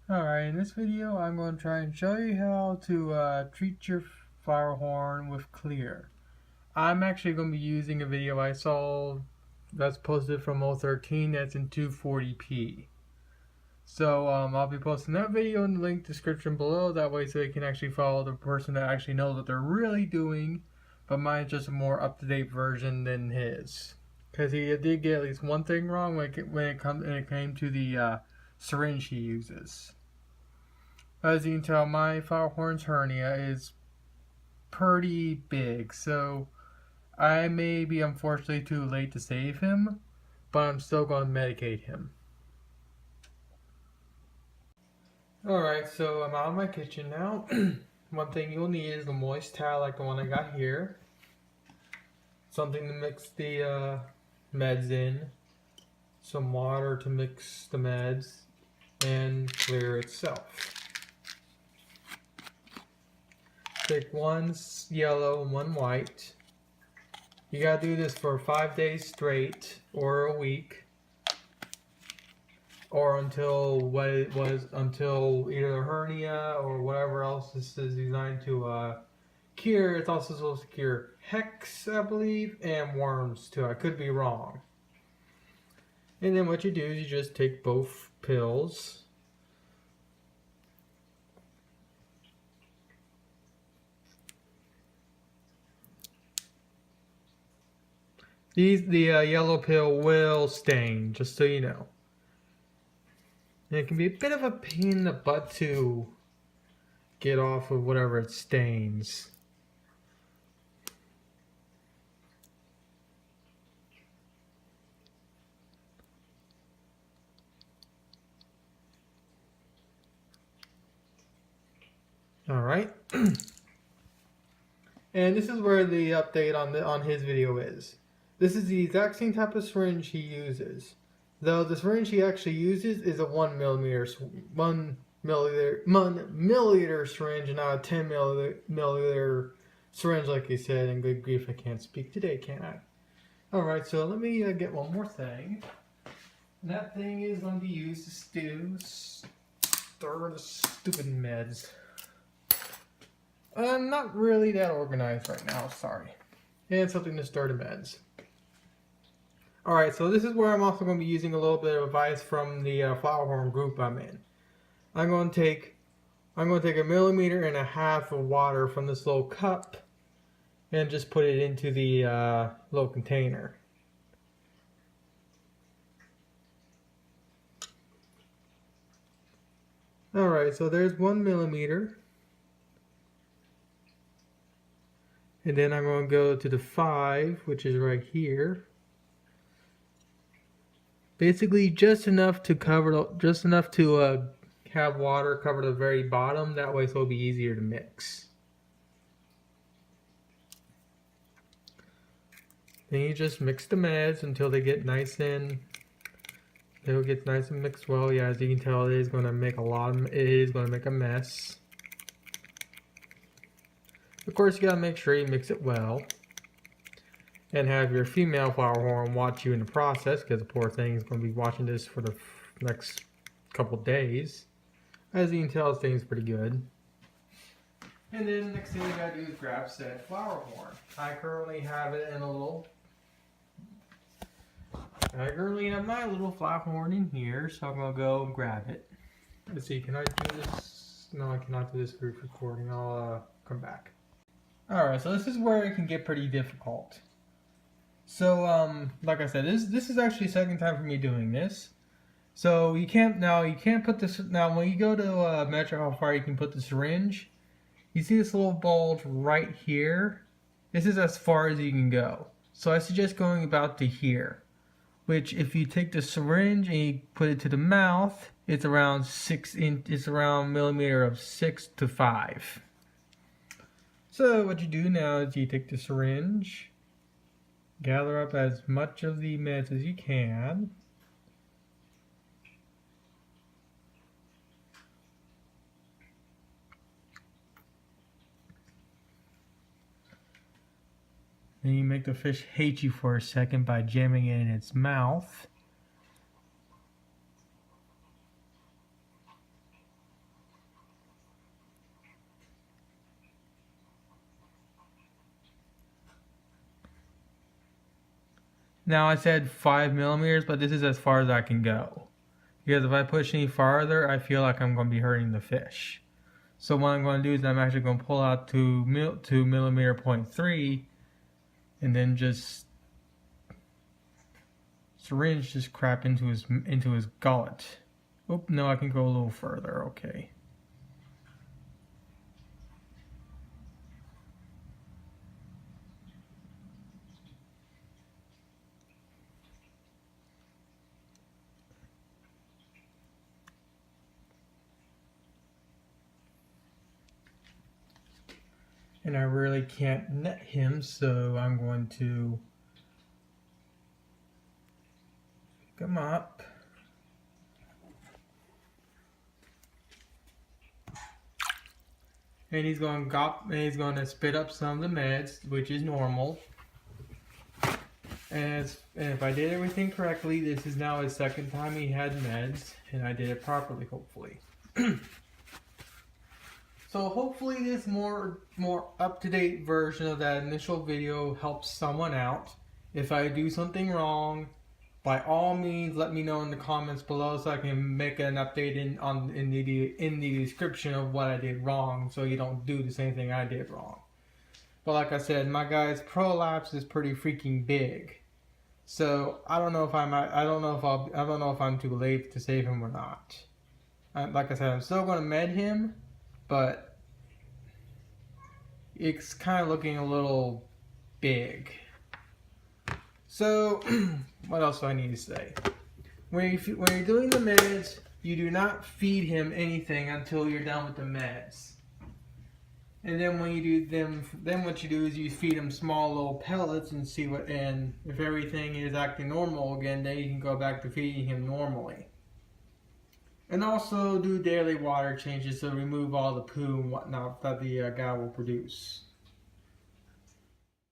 Alright, in this video I'm going to try and show you how to treat your FlowerHorn with clear. I'm actually going to be using a video I saw that's posted from 013 that's in 240p. So I'll be posting that video in the link description below, that way so you can actually follow the person that actually knows what they're really doing, but mine's just a more up-to-date version than his. Because he did get at least one thing wrong when it came to the syringe he uses. As you can tell, my FlowerHorn's hernia is pretty big, so I may be unfortunately too late to save him, but I'm still going to medicate him. Alright, so I'm out of my kitchen now. One thing you'll need is a moist towel like the one I got here. Something to mix the meds in. Some water to mix the meds. And clear itself. Take one yellow and one white. You gotta do this for 5 days straight, or a week, or until until either the hernia or whatever else this is designed to cure. It's also supposed to cure hex, I believe, and worms too. I could be wrong. And then what you do is you just take both pills. The yellow pill will stain, just so you know. And it can be a bit of a pain in the butt to get off of whatever it stains. Alright. And this is where the update on his video is. This is the exact same type of syringe he uses. Though the syringe he actually uses is a 1 milliliter syringe and not a 10 milliliter syringe like he said. And good grief, I can't speak today, can I? Alright, so let me get one more thing. And that thing is going to be used to stir the stupid meds. I'm not really that organized right now, sorry. And something to stir the meds. Alright, so this is where I'm also going to be using a little bit of advice from the FlowerHorn group I'm in. I'm going to take 1.5 millimeters of water from this little cup and just put it into the little container. Alright, so there's 1 millimeter. And then I'm going to go to the 5, which is right here. Basically, just enough to have water cover the very bottom. That way, so it'll be easier to mix. Then you just mix the meds until they get nice and it'll get nice and mixed well. Yeah, as you can tell, it is going to make a mess. Of course, you gotta make sure you mix it well. And have your female FlowerHorn watch you in the process, because the poor thing is going to be watching this for the next couple days. As you can tell, this thing's pretty good. And then the next thing you gotta do is grab said FlowerHorn. I currently have my little FlowerHorn in here, so I'm gonna go and grab it. Let's see, can I do this? No, I cannot do this group recording. I'll come back. Alright, so this is where it can get pretty difficult. So, like I said, this is actually the second time for me doing this. So you can't put this, now when you go to measure how far you can put the syringe, you see this little bulge right here? This is as far as you can go. So I suggest going about to here, which if you take the syringe and you put it to the mouth, it's around millimeter of 6 to 5. So what you do now is you take the syringe, gather up as much of the meds as you can. Then you make the fish hate you for a second by jamming it in its mouth. Now I said 5 millimeters, but this is as far as I can go. Because if I push any farther, I feel like I'm going to be hurting the fish. So what I'm going to do is I'm actually going to pull out to millimeter 0.3 and then just syringe this crap into his gullet. Oop, no, I can go a little further. Okay. And I really can't net him, so I'm going to pick him up. And he's going to spit up some of the meds, which is normal. And if I did everything correctly, this is now his second time he had meds, and I did it properly, hopefully. So hopefully this more up-to-date version of that initial video helps someone out. If I do something wrong, by all means let me know in the comments below so I can make an update in the description of what I did wrong, so you don't do the same thing I did wrong. But like I said, my guy's prolapse is pretty freaking big. So I don't know if I'm too late to save him or not. Like I said, I'm still going to med him, but it's kind of looking a little big. So what else do I need to say? When you're doing the meds, you do not feed him anything until you're done with the meds. And then when you do then what you do is you feed him small little pellets and see what, and if everything is acting normal again, then you can go back to feeding him normally. And also do daily water changes to remove all the poo and whatnot that the guy will produce.